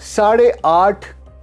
8.5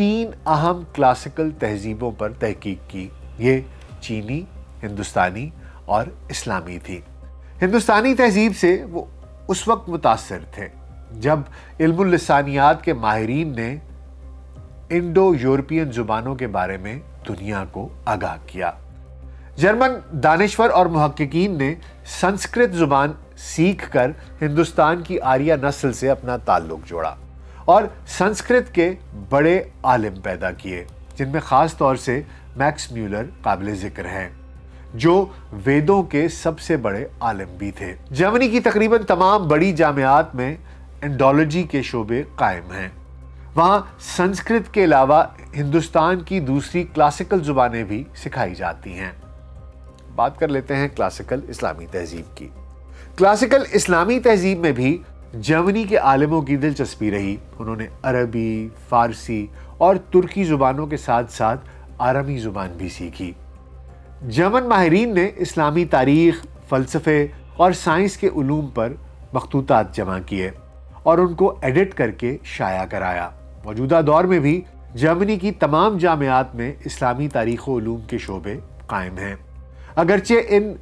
3 اہم کلاسیکل تہذیبوں پر تحقیق کی۔ یہ چینی، ہندوستانی اور اسلامی تھی۔ ہندوستانی تہذیب سے وہ اس وقت متاثر تھے جب علم اللسانیات کے ماہرین نے انڈو یورپین زبانوں کے بارے میں دنیا کو آگاہ کیا۔ جرمن دانشور اور محققین نے سنسکرت زبان سیکھ کر ہندوستان کی آریہ نسل سے اپنا تعلق جوڑا اور سنسکرت کے بڑے عالم پیدا کیے، جن میں خاص طور سے میکس میولر قابل ذکر ہیں، جو ویدوں کے سب سے بڑے عالم بھی تھے۔ جرمنی کی تقریباً تمام بڑی جامعات میں انڈولوجی کے شعبے قائم ہیں۔ وہاں سنسکرت کے علاوہ ہندوستان کی دوسری کلاسیکل زبانیں بھی سکھائی جاتی ہیں۔ بات کر لیتے ہیں کلاسیکل اسلامی تہذیب کی۔ کلاسیکل اسلامی تہذیب میں بھی جرمنی کے عالموں کی دلچسپی رہی۔ انہوں نے عربی، فارسی اور ترکی زبانوں کے ساتھ ساتھ آرامی زبان بھی سیکھی۔ جرمن ماہرین نے اسلامی تاریخ، فلسفے اور سائنس کے علوم پر مخطوطات جمع کیے اور ان کو ایڈٹ کر کے شائع کرایا۔ موجودہ دور میں بھی جرمنی کی تمام جامعات میں اسلامی تاریخ و علوم کے شعبے قائم ہیں۔ اگرچہ ان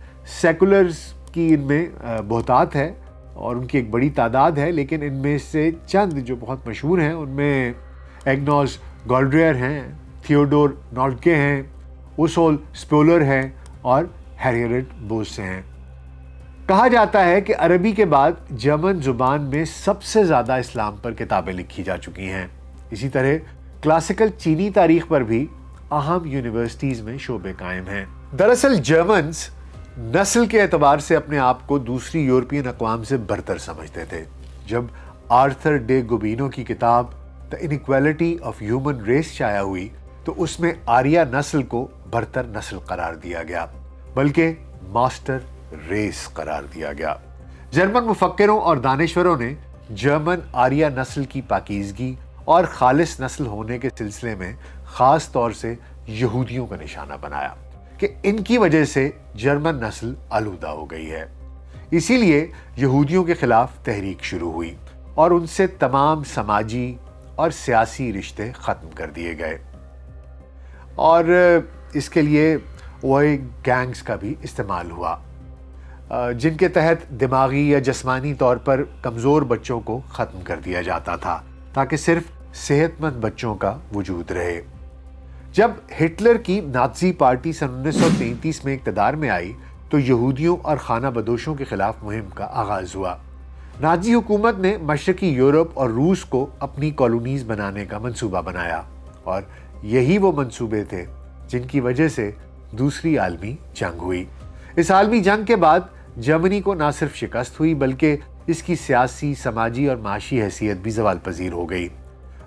سیکولرز کی ان میں بہتات ہے اور ان کی ایک بڑی تعداد ہے، لیکن ان میں سے چند جو بہت مشہور ہیں ان میں ایگنوس گولڈریئر ہیں، تھیوڈور نالڈکے ہیں، اوسول سپولر ہیں اور ہیریٹ بوس ہیں۔ کہا جاتا ہے کہ عربی کے بعد جرمن زبان میں سب سے زیادہ اسلام پر کتابیں لکھی جا چکی ہیں۔ اسی طرح کلاسیکل چینی تاریخ پر بھی اہم یونیورسٹیز میں شعبے قائم ہیں۔ دراصل جرمنز نسل کے اعتبار سے اپنے آپ کو دوسری یورپین اقوام سے برتر سمجھتے تھے۔ جب آرتھر ڈے گوبینو کی کتاب دی انیکویلٹی آف ہیومن ریس شائع ہوئی تو اس میں آریہ نسل کو برتر نسل قرار دیا گیا، بلکہ ماسٹر ریس قرار دیا گیا۔ جرمن مفکروں اور دانشوروں نے جرمن آریہ نسل کی پاکیزگی اور خالص نسل ہونے کے سلسلے میں خاص طور سے یہودیوں کا نشانہ بنایا کہ ان کی وجہ سے جرمن نسل آلودہ ہو گئی ہے۔ اسی لیے یہودیوں کے خلاف تحریک شروع ہوئی اور ان سے تمام سماجی اور سیاسی رشتے ختم کر دیے گئے، اور اس کے لیے اوئے گینگز کا بھی استعمال ہوا، جن کے تحت دماغی یا جسمانی طور پر کمزور بچوں کو ختم کر دیا جاتا تھا تاکہ صرف صحت مند بچوں کا وجود رہے۔ جب ہٹلر کی نازی پارٹی سن 1933 میں اقتدار میں آئی تو یہودیوں اور خانہ بدوشوں کے خلاف مہم کا آغاز ہوا۔ نازی حکومت نے مشرقی یورپ اور روس کو اپنی کالونیز بنانے کا منصوبہ بنایا، اور یہی وہ منصوبے تھے جن کی وجہ سے دوسری عالمی جنگ ہوئی۔ اس عالمی جنگ کے بعد جرمنی کو نہ صرف شکست ہوئی بلکہ اس کی سیاسی، سماجی اور معاشی حیثیت بھی زوال پذیر ہو گئی۔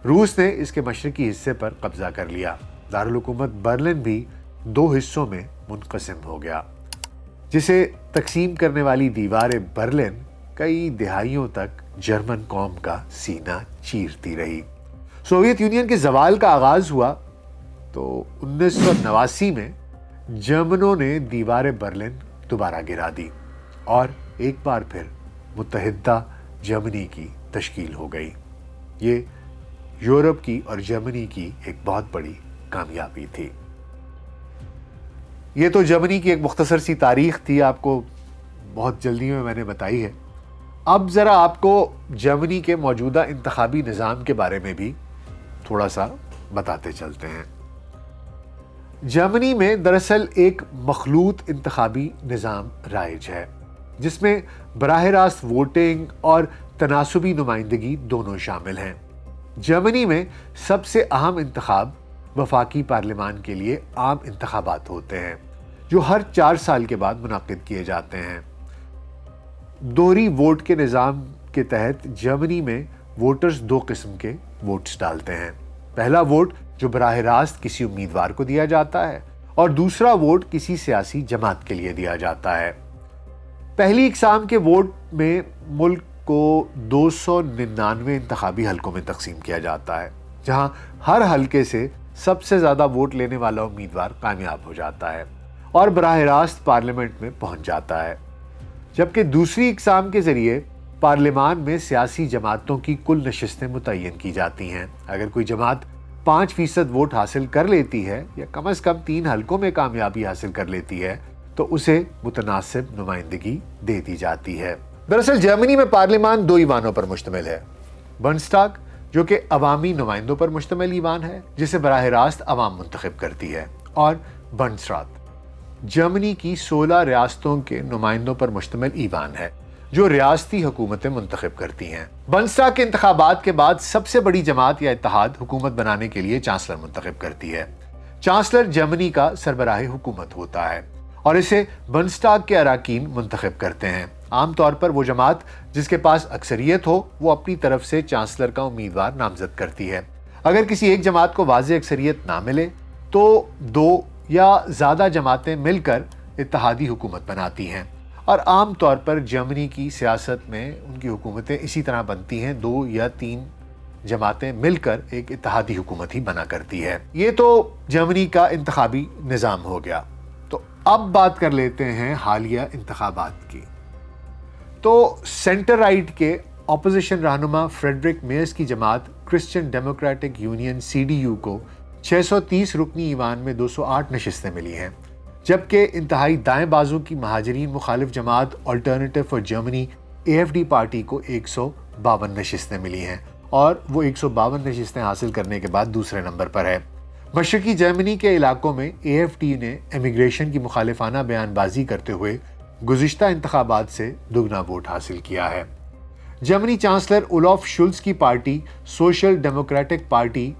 روس نے اس کے مشرقی حصے پر قبضہ کر لیا۔ دارالحکومت برلن بھی 2 حصوں میں منقسم ہو گیا، جسے تقسیم کرنے والی دیوار برلن کئی دہائیوں تک جرمن قوم کا سینہ چیرتی رہی۔ سوویت یونین کے زوال کا آغاز ہوا تو 1989 میں جرمنوں نے دیوار برلن دوبارہ گرا دی اور ایک بار پھر متحدہ جرمنی کی تشکیل ہو گئی۔ یہ یورپ کی اور جرمنی کی ایک بہت بڑی کامیابی تھی۔ یہ تو جرمنی کی ایک مختصر سی تاریخ تھی، آپ کو بہت جلدی میں نے بتائی ہے۔ اب ذرا آپ کو جرمنی کے موجودہ انتخابی نظام کے بارے میں بھی تھوڑا سا بتاتے چلتے ہیں۔ جرمنی میں دراصل ایک مخلوط انتخابی نظام رائج ہے، جس میں براہ راست ووٹنگ اور تناسبی نمائندگی دونوں شامل ہیں۔ جرمنی میں سب سے اہم انتخاب وفاقی پارلیمان کے لیے عام انتخابات ہوتے ہیں، جو ہر 4 سال کے بعد منعقد کیے جاتے ہیں۔ دوہری ووٹ کے نظام کے تحت جرمنی میں ووٹرز 2 قسم کے ووٹس ڈالتے ہیں۔ پہلا ووٹ جو براہ راست کسی امیدوار کو دیا جاتا ہے، اور دوسرا ووٹ کسی سیاسی جماعت کے لیے دیا جاتا ہے۔ پہلی اقسام کے ووٹ میں ملک کو 299 انتخابی حلقوں میں تقسیم کیا جاتا ہے، جہاں ہر حلقے سے سب سے زیادہ ووٹ لینے والا امیدوار کامیاب ہو جاتا ہے اور براہ راست پارلیمنٹ میں پہنچ جاتا ہے۔ جبکہ دوسری اقسام کے ذریعے پارلیمان میں سیاسی جماعتوں کی کل نشستیں متعین کی جاتی ہیں۔ اگر کوئی جماعت 5% ووٹ حاصل کر لیتی ہے یا کم از کم 3 حلقوں میں کامیابی حاصل کر لیتی ہے تو اسے متناسب نمائندگی دے دی جاتی ہے۔ دراصل جرمنی میں پارلیمان 2 ایوانوں پر مشتمل ہے، بنسٹاگ جو کہ عوامی نمائندوں پر مشتمل ایوان ہے جسے براہ راست عوام منتخب کرتی ہے، اور بنسرات جرمنی کی 16 ریاستوں کے نمائندوں پر مشتمل ایوان ہے جو ریاستی حکومتیں منتخب کرتی ہیں۔ بنسٹاگ کے انتخابات کے بعد سب سے بڑی جماعت یا اتحاد حکومت بنانے کے لیے چانسلر منتخب کرتی ہے۔ چانسلر جرمنی کا سربراہ حکومت ہوتا ہے اور اسے بنسٹاگ کے اراکین منتخب کرتے ہیں۔ عام طور پر وہ جماعت جس کے پاس اکثریت ہو وہ اپنی طرف سے چانسلر کا امیدوار نامزد کرتی ہے۔ اگر کسی ایک جماعت کو واضح اکثریت نہ ملے تو 2 یا زیادہ جماعتیں مل کر اتحادی حکومت بناتی ہیں، اور عام طور پر جرمنی کی سیاست میں ان کی حکومتیں اسی طرح بنتی ہیں، 2 یا 3 جماعتیں مل کر ایک اتحادی حکومت ہی بنا کرتی ہے۔ یہ تو جرمنی کا انتخابی نظام ہو گیا۔ تو اب بات کر لیتے ہیں حالیہ انتخابات کی۔ تو سینٹر رائٹ کے اپوزیشن رہنما فریڈرک میئرس کی جماعت کرسچن ڈیموکریٹک یونین CDU کو 630 رکنی ایوان میں 208 نشستیں ملی ہیں، جبکہ انتہائی دائیں بازو کی مہاجرین مخالف جماعت alternative for Germany AfD party کو 152 نشستیں ملی ہیں، اور وہ 152 نشستیں حاصل کرنے کے بعد دوسرے نمبر پر ہے۔ مشرقی جرمنی کے علاقوں میں AfD نے امیگریشن کی مخالفانہ بیان بازی کرتے ہوئے گزشتہ انتخابات سے دگنا ووٹ حاصل کیا ہے۔ جرمنی چانسلر اولاف شولز کی party social democratic party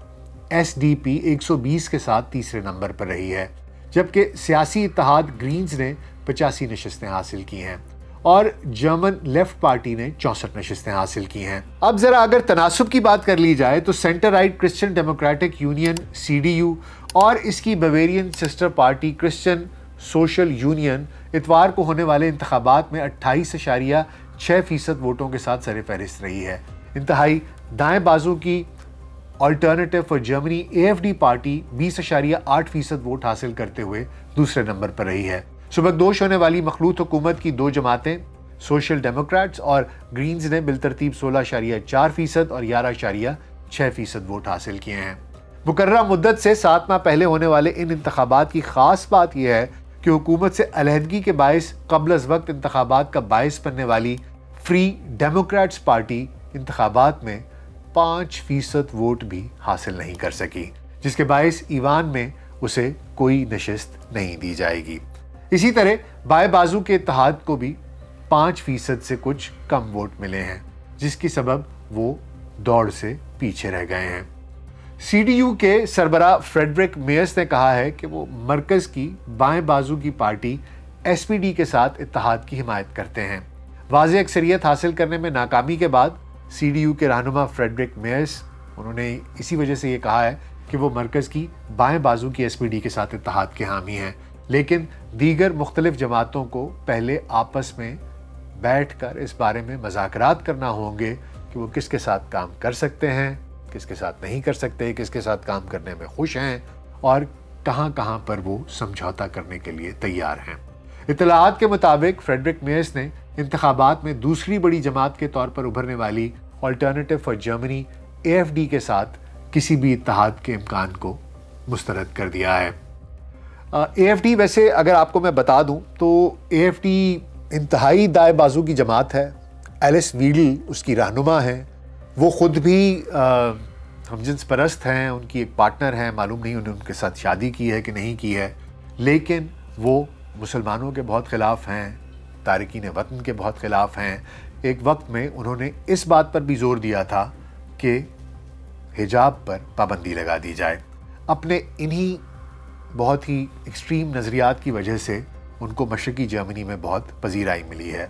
SDP 120 کے ساتھ تیسرے نمبر پر رہی ہے، جبکہ سیاسی اتحاد گرینز نے 85 نشستیں حاصل کی ہیں اور جرمن لیفٹ پارٹی نے 64 نشستیں حاصل کی ہیں۔ اب ذرا اگر تناسب کی بات کر لی جائے تو centre right Christian Democratic Union CDU اور اس کی Bavarian sister party Christian Social Union اتوار کو ہونے والے انتخابات میں 28.6% ووٹوں کے ساتھ سر فہرست رہی ہے۔ انتہائی دائیں بازو کی alternative for Germany AfD party 20.8% vote حاصل کرتے ہوئے دوسرے نمبر پر رہی ہے۔ سبکدوش ہونے والی مخلوط حکومت کی 2 جماعتیں سوشل ڈیموکریٹس اور گرینز نے بالترتیب 16.4% اور 11.6% ووٹ حاصل کیے ہیں۔ مقررہ مدت سے 7 ماہ پہلے ہونے والے ان انتخابات کی خاص بات یہ ہے کہ حکومت سے علیحدگی کے باعث قبل از وقت انتخابات کا باعث بننے والی فری ڈیموکریٹس پارٹی انتخابات میں 5% ووٹ بھی حاصل نہیں کر سکی، جس کے باعث ایوان میں اسے کوئی نشست نہیں دی جائے گی۔ اسی طرح بائیں بازو کے اتحاد کو بھی 5% سے کچھ کم ووٹ ملے ہیں، جس کی سبب وہ دوڑ سے پیچھے رہ گئے ہیں۔ CDU کے سربراہ فریڈرک میئرس نے کہا ہے کہ وہ مرکز کی بائیں بازو کی پارٹی SPD کے ساتھ اتحاد کی حمایت کرتے ہیں۔ واضح اکثریت حاصل کرنے میں ناکامی کے بعد CDU کے رہنما فریڈرک میئرس انہوں نے اسی وجہ سے یہ کہا ہے کہ وہ مرکز کی بائیں بازو کی SPD کے ساتھ اتحاد کے حامی ہیں، لیکن دیگر مختلف جماعتوں کو پہلے آپس میں بیٹھ کر اس بارے میں مذاکرات کرنا ہوں گے کہ وہ کس کے ساتھ کام کر سکتے ہیں، کس کے ساتھ نہیں کر سکتے، کس کے ساتھ کام کرنے میں خوش ہیں اور کہاں پر وہ سمجھوتا کرنے کے لیے تیار ہیں۔ اطلاعات کے مطابق فریڈرک میئرس نے انتخابات میں دوسری بڑی جماعت کے طور پر ابھرنے والی آلٹرنیٹو فار جرمنی AfD کے ساتھ کسی بھی اتحاد کے امکان کو مسترد کر دیا ہے۔ AfD ویسے اگر آپ کو میں بتا دوں تو AfD انتہائی دائیں بازو کی جماعت ہے۔ ایلس ویڈل اس کی رہنما ہیں، وہ خود بھی ہم جنس پرست ہیں، ان کی ایک پارٹنر ہیں، معلوم نہیں انہوں نے ان کے ساتھ شادی کی ہے کہ نہیں کی ہے، لیکن وہ مسلمانوں کے بہت خلاف ہیں، تارکین وطن کے بہت خلاف ہیں۔ ایک وقت میں انہوں نے اس بات پر بھی زور دیا تھا کہ حجاب پر پابندی لگا دی جائے۔ اپنے انہی بہت ہی ایکسٹریم نظریات کی وجہ سے ان کو مشرقی جرمنی میں بہت پذیرائی ملی ہے،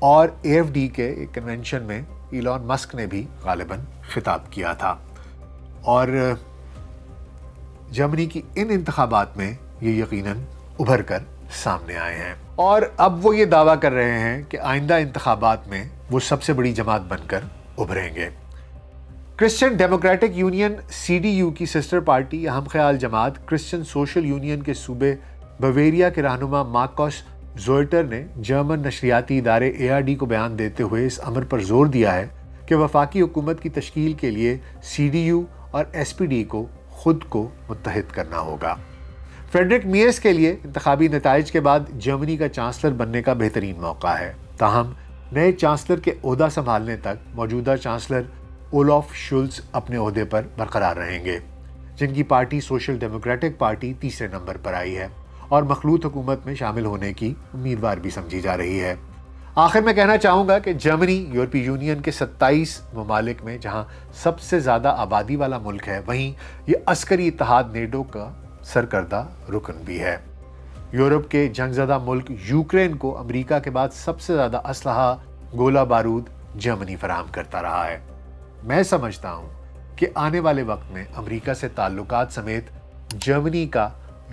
اور AfD کے ایک کنونشن میں ایلون مسک نے بھی غالباً خطاب کیا تھا، اور جرمنی کی ان انتخابات میں یہ یقیناً ابھر کر سامنے آئے ہیں، اور اب وہ یہ دعویٰ کر رہے ہیں کہ آئندہ انتخابات میں وہ سب سے بڑی جماعت بن کر ابھریں گے۔ کرسچن ڈیموکریٹک یونین CDU کی سسٹر پارٹی ہم خیال جماعت کرسچن سوشل یونین کے صوبے بویریا کے رہنما مارکوس زوئٹر نے جرمن نشریاتی ادارے ARD کو بیان دیتے ہوئے اس امر پر زور دیا ہے کہ وفاقی حکومت کی تشکیل کے لیے CDU اور SPD کو خود کو متحد کرنا ہوگا۔ فریڈرک میئرس کے لیے انتخابی نتائج کے بعد جرمنی کا چانسلر بننے کا بہترین موقع ہے، تاہم نئے چانسلر کے عہدہ سنبھالنے تک موجودہ چانسلر اولاف شولز اپنے عہدے پر برقرار رہیں گے، جن کی پارٹی سوشل ڈیموکریٹک پارٹی تیسرے نمبر پر آئی ہے اور مخلوط حکومت میں شامل ہونے کی امیدوار بھی سمجھی جا رہی ہے۔ آخر میں کہنا چاہوں گا کہ جرمنی یورپی یونین کے 27 ممالک میں جہاں سب سے زیادہ آبادی والا ملک ہے، وہیں یہ عسکری اتحاد نیٹو کا سرکردہ رکن بھی ہے۔ یورپ کے جنگ زدہ ملک یوکرین کو امریکہ کے بعد سب سے زیادہ اسلحہ، گولہ بارود جرمنی فراہم کرتا رہا ہے۔ میں سمجھتا ہوں کہ آنے والے وقت میں امریکہ سے تعلقات سمیت جرمنی کا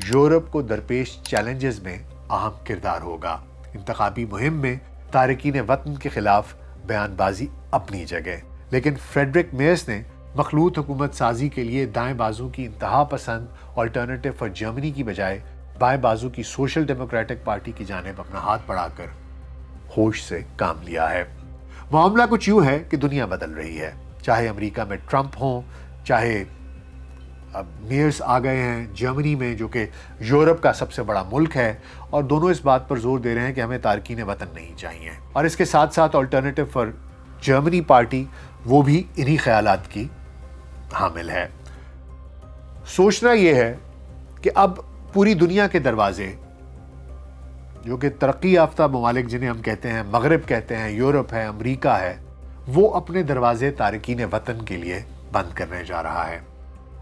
یورپ کو درپیش چیلنجز میں اہم کردار ہوگا۔ انتخابی مہم میں تارکین وطن کے خلاف بیان بازی اپنی جگہ، لیکن فریڈرک میئرس نے مخلوط حکومت سازی کے لیے دائیں بازو کی انتہا پسند آلٹرنیٹو فار جرمنی کی بجائے بائیں بازو کی سوشل ڈیموکریٹک پارٹی کی جانب اپنا ہاتھ بڑھا کر ہوش سے کام لیا ہے۔ معاملہ کچھ یوں ہے کہ دنیا بدل رہی ہے، چاہے امریکہ میں ٹرمپ ہوں، چاہے اب میئرس آ گئے ہیں جرمنی میں جو کہ یورپ کا سب سے بڑا ملک ہے، اور دونوں اس بات پر زور دے رہے ہیں کہ ہمیں تارکین وطن نہیں چاہیے، اور اس کے ساتھ ساتھ آلٹرنیٹو فار جرمنی پارٹی وہ بھی انہی خیالات کی حامل ہے۔ سوچنا یہ ہے کہ اب پوری دنیا کے دروازے، جو کہ ترقی یافتہ ممالک جنہیں ہم کہتے ہیں مغرب کہتے ہیں، یورپ ہے، امریکہ ہے، وہ اپنے دروازے تارکین وطن کے لیے بند کرنے جا رہا ہے۔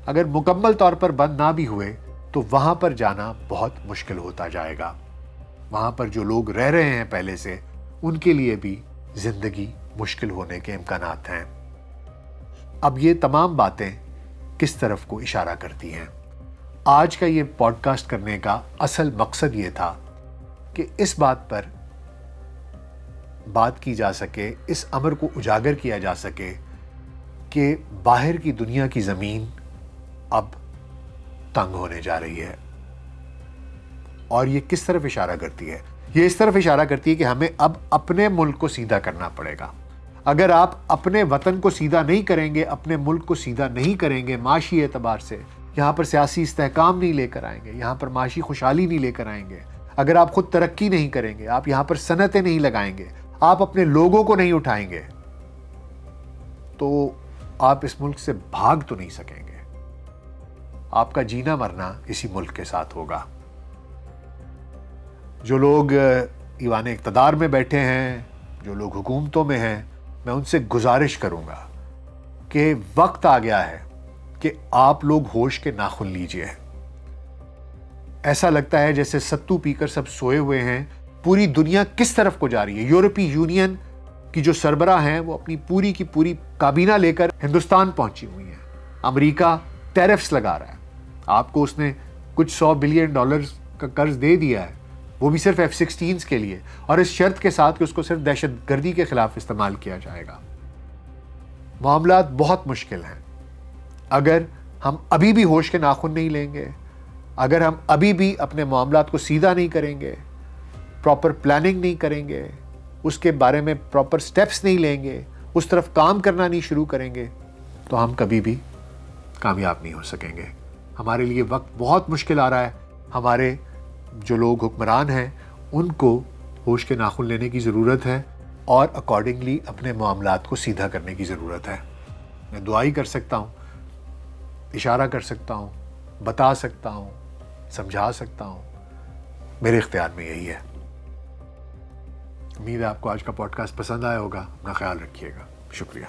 اگر مکمل طور پر بند نہ بھی ہوئے تو وہاں پر جانا بہت مشکل ہوتا جائے گا۔ وہاں پر جو لوگ رہ رہے ہیں پہلے سے، ان کے لیے بھی زندگی مشکل ہونے کے امکانات ہیں۔ اب یہ تمام باتیں کس طرف کو اشارہ کرتی ہیں؟ آج کا یہ پوڈ کاسٹ کرنے کا اصل مقصد یہ تھا کہ اس بات پر بات کی جا سکے، اس امر کو اجاگر کیا جا سکے کہ باہر کی دنیا کی زمین اب تنگ ہونے جا رہی ہے۔ اور یہ کس طرف اشارہ کرتی ہے؟ یہ اس طرف اشارہ کرتی ہے کہ ہمیں اب اپنے ملک کو سیدھا کرنا پڑے گا۔ اگر آپ اپنے وطن کو سیدھا نہیں کریں گے، اپنے ملک کو سیدھا نہیں کریں گے معاشی اعتبار سے، یہاں پر سیاسی استحکام نہیں لے کر آئیں گے، یہاں پر معاشی خوشحالی نہیں لے کر آئیں گے، اگر آپ خود ترقی نہیں کریں گے، آپ یہاں پر صنعتیں نہیں لگائیں گے، آپ اپنے لوگوں کو نہیں اٹھائیں گے، تو آپ اس ملک سے بھاگ تو نہیں سکیں گے۔ آپ کا جینا مرنا اسی ملک کے ساتھ ہوگا۔ جو لوگ ایوان اقتدار میں بیٹھے ہیں، جو لوگ حکومتوں میں ہیں، میں ان سے گزارش کروں گا کہ وقت آ گیا ہے کہ آپ لوگ ہوش کے ناخن لیجئے۔ ایسا لگتا ہے جیسے ستو پی کر سب سوئے ہوئے ہیں۔ پوری دنیا کس طرف کو جا رہی ہے؟ یورپی یونین کی جو سربراہ ہیں وہ اپنی پوری کی پوری کابینہ لے کر ہندوستان پہنچی ہوئی ہیں۔ امریکہ ٹیرفز لگا رہا ہے، آپ کو اس نے کچھ $100 بلین کا قرض دے دیا ہے، وہ بھی صرف F-16 کے لیے، اور اس شرط کے ساتھ کہ اس کو صرف دہشت گردی کے خلاف استعمال کیا جائے گا۔ معاملات بہت مشکل ہیں۔ اگر ہم ابھی بھی ہوش کے ناخن نہیں لیں گے، اگر ہم ابھی بھی اپنے معاملات کو سیدھا نہیں کریں گے، پراپر پلاننگ نہیں کریں گے، اس کے بارے میں پراپر سٹیپس نہیں لیں گے، اس طرف کام کرنا نہیں شروع کریں گے، تو ہم کبھی بھی کامیاب نہیں ہو سکیں گے۔ ہمارے لیے وقت بہت مشکل آ رہا ہے۔ ہمارے جو لوگ حکمران ہیں ان کو ہوش کے ناخن لینے کی ضرورت ہے اور اکارڈنگلی اپنے معاملات کو سیدھا کرنے کی ضرورت ہے۔ میں دعائی کر سکتا ہوں، اشارہ کر سکتا ہوں، بتا سکتا ہوں، سمجھا سکتا ہوں، میرے اختیار میں یہی ہے۔ امید ہے آپ کو آج کا پوڈ کاسٹ پسند آیا ہوگا۔ اپنا خیال رکھیے گا۔ شکریہ۔